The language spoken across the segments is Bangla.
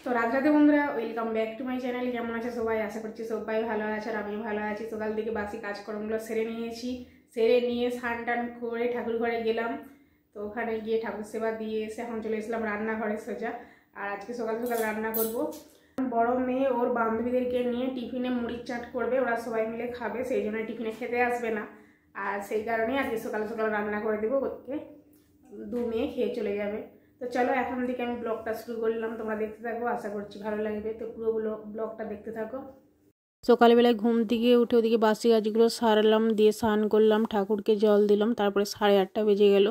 তো রাতে বন্ধুরা welcome back to my channel. কেমন আছে সবাই? আশা করছি সবাই ভালো আছে আর আমিও ভালো আছি। সকাল থেকে বাসি কাজকর্মগুলো সেরে নিয়েছি, সেরে নিয়ে স্নান টান করে ঠাকুর ঘরে গেলাম। তো ওখানে গিয়ে ঠাকুর সেবা দিয়ে এসে এখন চলে এসেছিলাম রান্নাঘরে সোজা। আর আজকে সকাল সকাল রান্না করব। বড় মেয়ে ওর বান্ধবীদেরকে নিয়ে টিফিনে মুড়ির চাট করবে, ওরা সবাই মিলে খাবে, সেই জন্য টিফিনে খেতে আসবে না। আর সেই কারণেই আজকে সকাল সকাল রান্না করে দেবো, ওকে দু মেয়ে খেয়ে চলে যাবে। তো চলো এখন থেকে আমি ব্লগটা শুরু করলাম, তোমরা দেখতে থাকো, আশা করছি ভালো লাগবে। তো পুরো ব্লগটা দেখতে থাকো। সকালবেলায় ঘুম থেকে উঠে ওদিকে বাসি কাজগুলো সারলাম, দিয়ে স্নান করলাম, ঠাকুরকে জল দিলাম, তারপরে 8:30 বেজে গেল।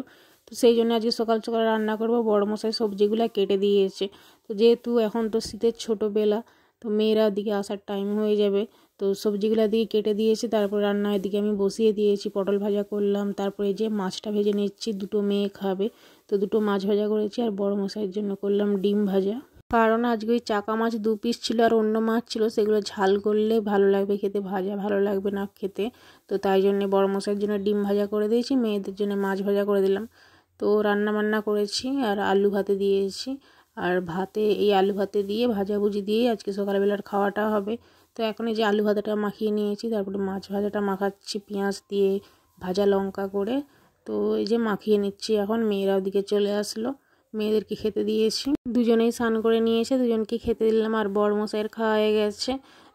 তো সেই জন্য আজকে সকাল সকাল রান্না করবো। বড় মশাই সবজিগুলো কেটে দিয়েছে। তো যেহেতু এখন তো শীতের ছোটোবেলা, তো মেয়েরা ওদিকে আসার টাইম হয়ে যাবে, তো সবজিগুলো দিকে কেটে দিয়েছি। তারপর রান্না এদিকে আমি বসিয়ে দিয়েছি, পটল ভাজা করলাম, তারপরে যে মাছটা ভেজে নিচ্ছি, দুটো মেয়ে খাবে তো দুটো মাছ ভাজা করেছি। আর বড় মশাইয়ের জন্য করলাম ডিম ভাজা, কারণ আজকে ওই চাকা মাছ 2 পিস ছিল আর অন্য মাছ ছিল, সেগুলো ঝাল করলে ভালো লাগবে খেতে, ভাজা ভালো লাগবে না খেতে। তো তাই জন্যে বড় মশাইয়ের জন্য ডিম ভাজা করে দিয়েছি, মেয়েদের জন্য মাছ ভাজা করে দিলাম। তো রান্না বান্না করেছি আর আলু ভাতে দিয়েছি। আর ভাতে এই আলু ভাতে দিয়ে ভাজাভুজি দিয়ে আজকে সকালবেলার খাওয়াটা হবে। তো এখন এই যে আলু ভাজাটা মাখিয়ে নিয়েছি, তারপরে মাছ ভাজাটা মাখাচ্ছি পেঁয়াজ দিয়ে ভাজা লঙ্কা করে। তো এই যে মাখিয়ে নিচ্ছি। এখন মেয়েরা ওদিকে চলে আসলো, মেয়েদেরকে খেতে দিয়েছি, দুজনেই স্নান করে নিয়েছে, দুজনকে খেতে দিলাম। আর বড় মশাইয়ের খাওয়া হয়ে গেছে।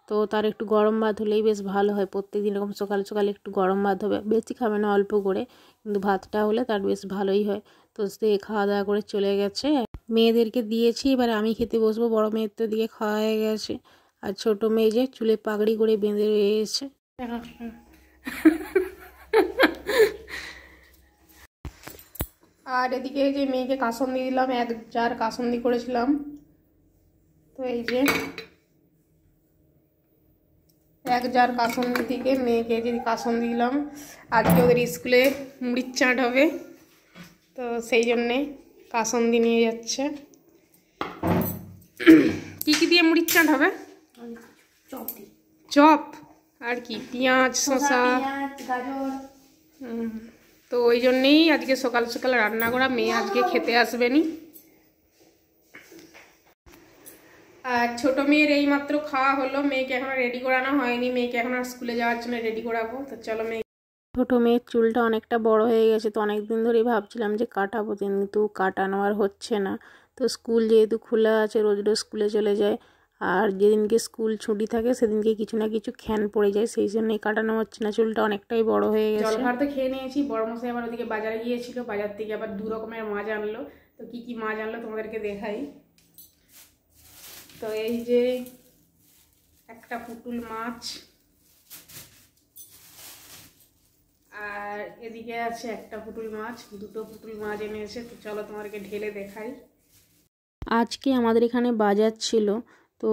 তো তার একটু গরম ভাত হলেই বেশ ভালো হয়, প্রত্যেকদিন এরকম সকাল সকাল একটু গরম ভাত হবে, বেশি খাবে না অল্প করে, কিন্তু ভাতটা হলে তার বেশ ভালোই হয়। তো সে খাওয়া দাওয়া করে চলে গেছে, মেয়েদেরকে দিয়েছি। এবার আমি খেতে বসবো। বড় মেয়ের তো দিকে খাওয়া হয়ে গেছে, আর ছোট মেয়ে যে চুলে পাগড়ি করে বেঁধে রয়েছে। আর এদিকে যে মেয়েকে কাসন্দি দিলাম, 1 জার কাসন্দি করেছিলাম। তো এই যে 1 জার কাসন্দি থেকে মেয়েকে যে কাসন্দি দিলাম। আজকে ওদের স্কুলে মুড়ির চাট হবে, তো সেই জন্যে কাসন্দি নিয়ে যাচ্ছে। কি কি দিয়ে মুড়ির চাট হবে? চপ আর কি পেঁয়াজ শসা গাজর। তো ওই জন্যেই আজকে সকাল সকাল রান্না করা, মেয়ে আজকে খেতে আসবেনি। আর ছোট মেয়ের এই মাত্র খাওয়া হলো, মেয়েকে এখন রেডি করানো হয়নি, মেয়েকে এখন আর স্কুলে যাওয়ার জন্য রেডি করাবো। তো চলো। ছোটো মেয়ের চুলটা অনেকটা বড় হয়ে গেছে, তো অনেক দিন ধরেই ভাবছিলাম যে কাটাবো, কিন্তু কাটানো আর হচ্ছে না। তো স্কুল যেহেতু খোলা আছে, রোজ রোজ স্কুলে চলে যায়, আর যেদিনকে স্কুল ছুটি থাকে সেদিনকে কিছু না কিছু খ্যান পড়ে যায়, সেই জন্যই কাটানো হচ্ছে না। চুলটা অনেকটাই বড় হয়ে গেছে। জলখাবার তো খেয়ে নিয়েছি। বড় মশাই আবার ওদিকে বাজারে গিয়েছিল, বাজার থেকে আবার 2 রকমের মাছ আনলো। তো কি কি মাছ আনলো তোমাদেরকে দেখাই। তো এই যে একটা পুতুল মাছ, আর এদিকে আছে একটা পুতুল মাছ, 2টো পুতুল মাছ এনেছে। তো চলো তোমাদেরকে ঢেলে দেখাই। আজকে আমাদের এখানে বাজার ছিল, তো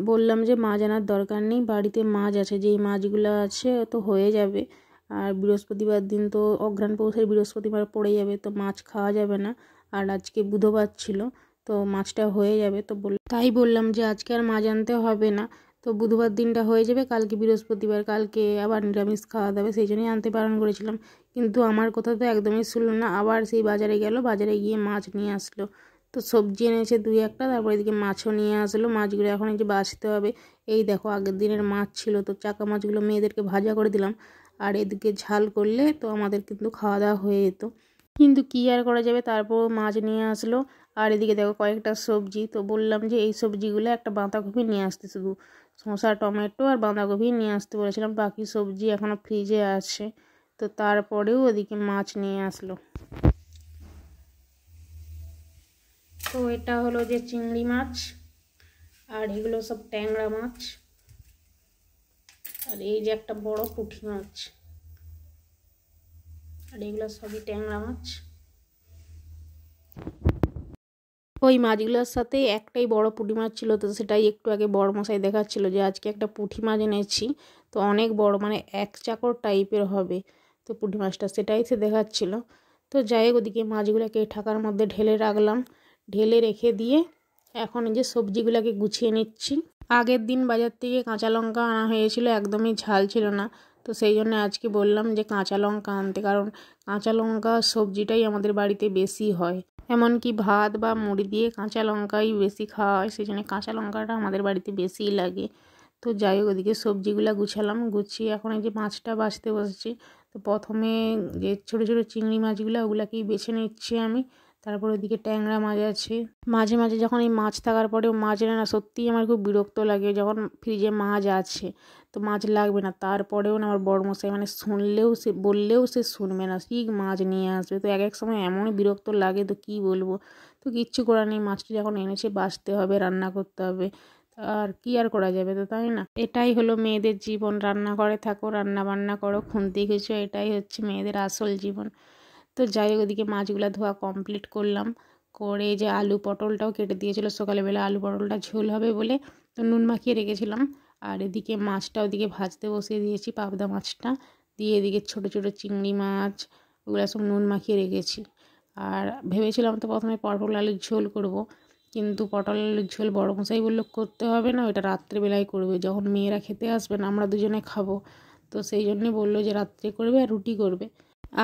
বললাম যে মাছ আনার দরকার নেই, বাড়িতে মাছ আছে, যেই মাছগুলো আছে তো হয়ে যাবে। আর বৃহস্পতিবার দিন তো অঘ্রাণ পৌষের বৃহস্পতিবার পড়ে যাবে, তো মাছ খাওয়া যাবে না। আর আজকে বুধবার ছিল, তো মাছটা হয়ে যাবে। তো তাই বললাম যে আজকে আর মাছ আনতে হবে না, তো বুধবার দিনটা হয়ে যাবে, কালকে বৃহস্পতিবার, কালকে আবার নিরামিষ খাওয়া দাবে, সেই জন্যই আনতে বারণ করেছিলাম। কিন্তু আমার কথা তো একদমই শুনলো না, আবার সেই বাজারে গেল, বাজারে গিয়ে মাছ নিয়ে আসলো। তো সবজি এনেছে 2-1টা, তারপর এদিকে মাছও নিয়ে আসলো। মাছগুলো এখন এই যে বাছতে হবে। এই দেখো আগের দিনের মাছ ছিল, তো চাকা মাছগুলো মেয়েদেরকে ভাজা করে দিলাম, আর এদিকে ঝাল করলে তো আমাদের কিন্তু খাওয়া দাওয়া হয়ে যেত, কিন্তু কী আর করা যাবে। তারপর মাছ নিয়ে আসলো। আর এদিকে দেখো কয়েকটা সবজি, তো বললাম যে এই সবজিগুলো একটা বাঁধাকপি নিয়ে আসতে, শুধু শসা টমেটো আর বাঁধাকপি নিয়ে আসতে বলেছিলাম, বাকি সবজি এখনও ফ্রিজে আছে। তো তারপরেও ওদিকে মাছ নিয়ে আসলো। তো এটা হলো যে চিংড়ি মাছ, আর এগুলো সব ট্যাংরা মাছ, আর এই যে একটা বড় পুঁটি মাছ, আর এগুলো সবই ট্যাংরা মাছ। ওই মাছগুলোর সাথে একটাই বড় পুঁটি মাছ ছিল, তো সেটাই একটু আগে বড় মশাই দেখাচ্ছিল যে আজকে একটা পুঁটি মাছ এনেছি, তো অনেক বড়, মানে 1 চাকর টাইপের হবে তো পুঁটি মাছটা, সেটাই সে দেখাচ্ছিল। তো যাই হোক, ওদিকে মাছগুলোকে ঢাকার মধ্যে ঢেলে রাখলাম, ঢেলে রেখে দিয়ে এখন এই যে সবজিগুলোকে গুছিয়ে নিচ্ছি। আগের দিন বাজার থেকে কাঁচা লঙ্কা আনা হয়েছিল, একদমই ঝাল ছিল না, তো সেই জন্য আজকে বললাম যে কাঁচা লঙ্কা আনতে, কারণ কাঁচা লঙ্কা সবজিটাই আমাদের বাড়িতে বেশি হয়। এমনকি ভাত বা মুড়ি দিয়ে কাঁচা লঙ্কাই বেশি খাওয়া হয়, সেই জন্য কাঁচা লঙ্কাটা আমাদের বাড়িতে বেশিই লাগে। তো যাই হোক, ওদিকে সবজিগুলো গুছালাম, গুছিয়ে এখন এই যে মাছটা বাছতে বসেছি। তো প্রথমে যে ছোটো ছোটো চিংড়ি মাছগুলো ওগুলাকেই বেছে নিচ্ছি আমি। তারপর ওদিকে ট্যাংরা মাছ আছে। মাঝে মাঝে যখন এই মাছ থাকার পরেও মাছ এনে না, সত্যিই আমার খুব বিরক্ত লাগে। যখন ফ্রিজে মাছ আছে তো মাছ লাগবে না, তারপরেও না আমার বড়মশাই মানে শুনলেও সে বললেও সে শুনবে না, ঠিক মাছ নিয়ে আসবে। তো এক এক সময় এমনই বিরক্ত লাগে, তো কী বলবো। তো কিচ্ছু করার নেই, মাছটা যখন এনেছে বাছতে হবে, রান্না করতে হবে। আর কি আর করা যাবে, তো তাই না? এটাই হলো মেয়েদের জীবন, রান্না করে থাকো, রান্না বান্না করো, খুন্তি কিছু, এটাই হচ্ছে মেয়েদের আসল জীবন। তো যাই হোক, ওদিকে মাছগুলো ধোয়া কমপ্লিট করলাম, করে যে আলু পটলটাও কেটে দিয়েছিল সকালবেলা, আলু পটলটা ঝোল হবে বলে তো নুন মাখিয়ে রেখেছিলাম। আর এদিকে মাছটা ওদিকে ভাজতে বসিয়ে দিয়েছি, পাবদা মাছটা দিয়ে, এদিকে ছোটো ছোটো চিংড়ি মাছ ওগুলো সব নুন মাখিয়ে রেখেছি। আর ভেবেছিলাম তো প্রথমে পটল আলুর ঝোল করব, কিন্তু পটল আলুর ঝোল বড়মশাই বললো করতে হবে না, ওটা রাত্রেবেলায় করবে, যখন মেয়েরা খেতে আসবেন আমরা দুজনে খাবো। তো সেই জন্যই বললো যে রাত্রে করবে আর রুটি করবে।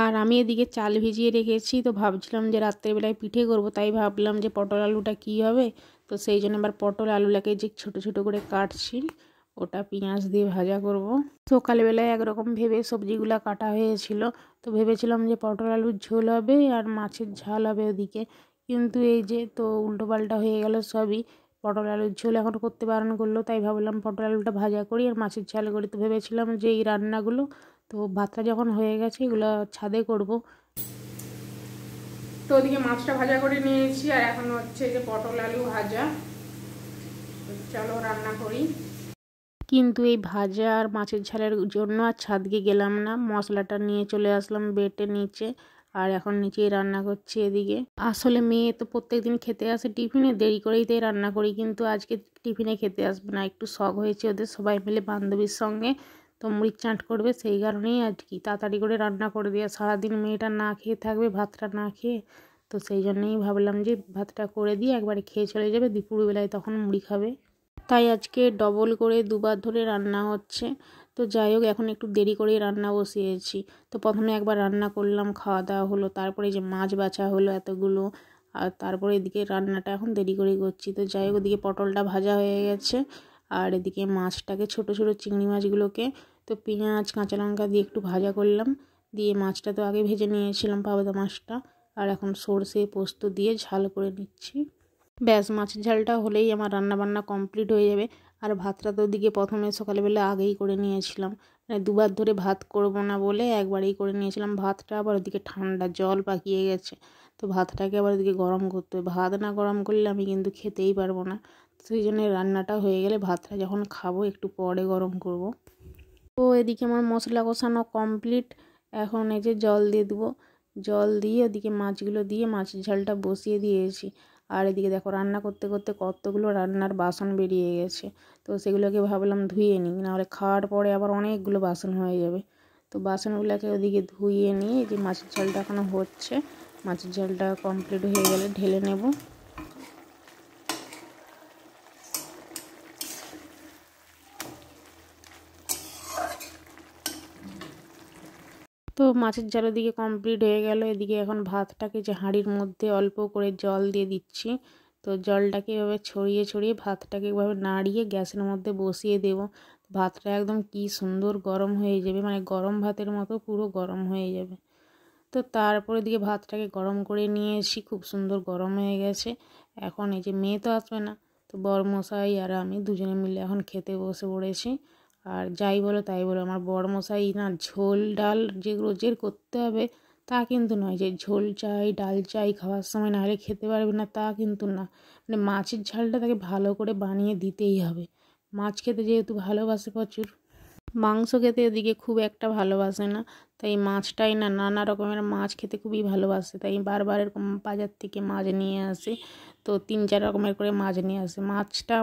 আর আমি এদিকে চাল ভিজিয়ে রেখেছি, তো ভাবছিলাম যে রাত্রেবেলায় পিঠে করব, তাই ভাবলাম যে পটল আলুটা কী হবে। তো সেই জন্য এবার পটল আলুটাকে যে ছোটো ছোটো করে কাটছি, ওটা পেঁয়াজ দিয়ে ভাজা করব। সকালবেলায় একরকম ভেবে সবজিগুলো কাটা হয়েছিল, তো ভেবেছিলাম যে পটল আলুর ঝোল হবে আর মাছের ঝাল হবে ওদিকে, কিন্তু এই যে তো উল্টোপাল্টা হয়ে গেল সবই। পটল আলুর ঝোল এখন করতে বারণ করলো, তাই ভাবলাম পটল আলুটা ভাজা করি আর মাছের ঝাল করি। তো ভেবেছিলাম যে এই রান্নাগুলো, তো ভাতটা যখন হয়ে গেছে এগুলো ছাদে করব। তো ওদিকে মাছটা ভাজা করে নিয়েছি, আর এখন হচ্ছে যে পটল আলু ভাজা। চলো রান্না করি। কিন্তু এই ভাজা আর মাছের ঝালের জন্য আর ছাদকে গেলাম না, মশলাটা নিয়ে চলে আসলাম বেটে নিচে। আর এখন নিচেই রান্না করছি এদিকে। আসলে মেয়ে তো প্রত্যেকদিন খেতে আসে টিফিনে, দেরি করেই তাই রান্না করি, কিন্তু আজকে টিফিনে খেতে আসবে না, একটু শখ হয়েছে ওদের, সবাই মিলে বান্ধবীর সঙ্গে তো মুড়ি চাট করবে, সেই কারণেই আর কি তাড়াতাড়ি করে রান্না করে দিয়ে, সারাদিন মেয়েটা না খেয়ে থাকবে, ভাতটা না খেয়ে। তো সেই জন্যই ভাবলাম যে ভাতটা করে দিয়ে একবারে খেয়ে চলে যাবে, দুপুরবেলায় তখন মুড়ি খাবে। তাই আজকে ডবল করে দুবার ধরে রান্না হচ্ছে। তো যাই হোক, এখন একটু দেরি করেই রান্না বসিয়েছি। তো প্রথমে একবার রান্না করলাম, খাওয়া দাওয়া হলো, তারপরে যে মাছ বাছা হলো এতগুলো, আর তারপরে এদিকে রান্নাটা এখন দেরি করেই করছি। তো যাই হোক, ওদিকে পটলটা ভাজা হয়ে গেছে, আর এদিকে মাছটাকে ছোটো ছোটো চিংড়ি মাছগুলোকে তো পেঁয়াজ কাঁচা লঙ্কা দিয়ে একটু ভাজা করলাম, দিয়ে মাছটা তো আগে ভেজে নিয়েছিলাম পাবদা মাছটা, আর এখন সর্ষে পোস্ত দিয়ে ঝাল করে নিচ্ছি। ব্যাস, মাছের ঝালটা হলেই আমার রান্নাবান্না কমপ্লিট হয়ে যাবে। আর ভাতটা তো ওদিকে প্রথমে সকালবেলা আগেই করে নিয়েছিলাম, মানে দুবার ধরে ভাত করব না বলে একবারেই করে নিয়েছিলাম ভাতটা। আবার ওদিকে ঠান্ডা জল পাকিয়ে গেছে, তো ভাতটাকে আবার ওদিকে গরম করতে হবে, ভাত না গরম করলে আমি কিন্তু খেতেই পারবো না। সেই জন্য রান্নাটা হয়ে গেলে ভাতটা যখন খাবো একটু পরে গরম করব। তো এদিকে আমার মশলা কষানো কমপ্লিট, এখন এই যে জল দিয়ে দেবো, জল দিয়ে ওদিকে মাছগুলো দিয়ে মাছের ঝালটা বসিয়ে দিয়েছি। আর এদিকে দেখো রান্না করতে করতে কতগুলো রান্নার বাসন বেরিয়ে গেছে, তো সেগুলোকে ভাবলাম ধুয়ে নিই, নাহলে খাওয়ার পরে আবার অনেকগুলো বাসন হয়ে যাবে। তো বাসনগুলোকে ওদিকে ধুয়ে নিয়ে যে মাছের ঝালটা এখনও হচ্ছে, মাছের ঝালটা কমপ্লিট হয়ে গেলে ঢেলে নেব। তো মাছের ঝাল ওদিকে কমপ্লিট হয়ে গেল, এদিকে এখন ভাতটাকে যে হাঁড়ির মধ্যে অল্প করে জল দিয়ে দিচ্ছি। তো জলটাকে এভাবে ছড়িয়ে ছড়িয়ে ভাতটাকে এভাবে নাড়িয়ে গ্যাসের মধ্যে বসিয়ে দেব। ভাতটা একদম কি সুন্দর গরম হয়ে যাবে, মানে গরম ভাতের মতো পুরো গরম হয়ে যাবে। তো তারপরে দিকে ভাতটাকে গরম করে নিয়ে এসি, খুব সুন্দর গরম হয়ে গেছে। এখন এই যে মেয়ে তো আসবে না, তো বরমশাই আর আমি দুজনে মিলে এখন খেতে বসে পড়েছি। আর যাই বলো তাই বলো, আমার বরমশাই না ঝোল ডাল যে রোজের করতে হবে তা কিন্তু নয়, যে ঝোল চাই ডাল চাই খাওয়ার সময়, নাহলে খেতে পারবে না তা কিন্তু না, মানে মাছের ঝালটা তাকে ভালো করে বানিয়ে দিতেই হবে। মাছ খেতে যেহেতু ভালোবাসে প্রচুর, মাংস খেতে এদিকে খুব একটা ভালোবাসে না, তাই মাছটাই না নানা রকমের মাছ খেতে খুবই ভালোবাসে, তাই বারবার এরকম বাজার থেকে মাছ নিয়ে আসে। তো 3-4 রকমের করে মাছ নিয়ে আসে,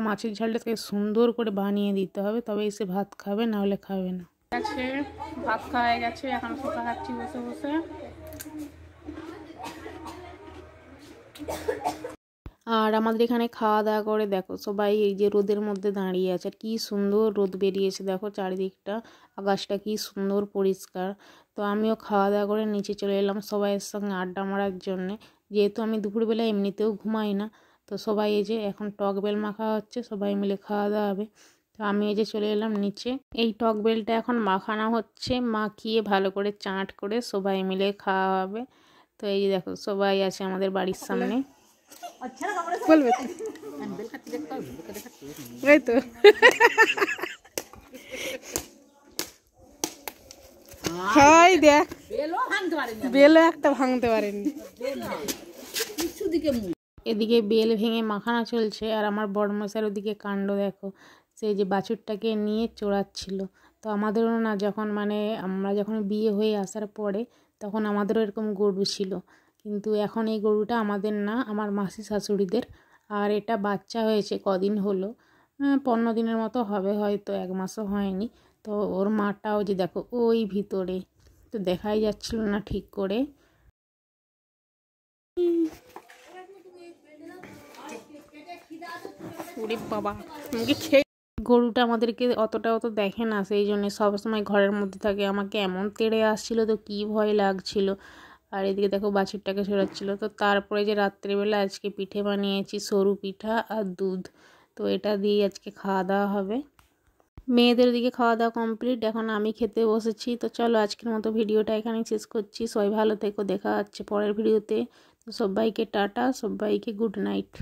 মাছের ঝালটা তাকে সুন্দর করে বানিয়ে দিতে হবে, তবেই সে ভাত খাবে, না হলে খাবে না। গেছে ভাত খাওয়া হয়ে গেছে, এখন শোকা খাচ্ছি বসে বসে। আর আমাদের এখানে খাওয়া দাওয়া করে দেখো সবাই এই যে রোদের মধ্যে দাঁড়িয়ে আছে, আর কি সুন্দর রোদ বেরিয়েছে দেখো চারিদিকটা, আকাশটা কি সুন্দর পরিষ্কার। তো আমিও খাওয়া দাওয়া করে নিচে চলে এলাম সবাইয়ের সঙ্গে আড্ডা মারার জন্যে, যেহেতু আমি দুপুরবেলা এমনিতেও ঘুমাই না, তো সবাই এই যে এখন টক বেল মাখা হচ্ছে, সবাই মিলে খাওয়া দাওয়া হবে। তো আমি এই যে চলে এলাম নিচে, এই টক বেলটা এখন মাখানো হচ্ছে, মাখিয়ে ভালো করে চাট করে সবাই মিলে খাওয়া হবে। তো এই যে দেখো সবাই আছে আমাদের বাড়ির সামনে, বলবে এই তো হাই দেখ বেলও একটা ভাঙতে পারেনি। এদিকে বেল ভেঙে মাখানো চলছে, আর আমার বড়মশাইয়ের ওদিকে কাণ্ড দেখো, সেই যে বাছুরটাকে নিয়ে চড়াচ্ছিল। তো আমাদেরও না যখন আমরা যখন বিয়ে হয়ে আসার পরে তখন আমাদেরও এরকম গরু ছিল, কিন্তু এখন এই গরুটা আমাদের না, আমার মাসি শাশুড়িদের। আর এটা বাচ্চা হয়েছে কদিন হলো, 15 দিনের মতো হবে, হয়তো 1 মাসও হয়নি। তো ওর মাটাও যে দেখো ওই ভিতরে, তো দেখাই যাচ্ছিল না ঠিক করে। বাবা গরুটা আমাদেরকে অত দেখে না, সেই জন্য সবসময় ঘরের মধ্যে থাকে। আমাকে এমন তেড়ে আসছিল, তো কি ভয় লাগছিল। আর এদিকে দেখো বাছুরটাকে সরাচ্ছিল। তো তারপরে যে রাত্রেবেলা আজকে পিঠে বানিয়েছি, সরু পিঠা আর দুধ, তো এটা দিয়ে আজকে খাওয়া দাওয়া হবে। মেয়েদের দিকে খাওয়া দাওয়া কমপ্লিট, এখন আমি খেতে বসেছি। তো চলো আজকের মতো ভিডিওটা এখানেই শেষ করছি। সবাই ভালো থেকো, দেখা হচ্ছে পরের ভিডিওতে। তো সবাইকে টাটা, সবাইকে গুড নাইট।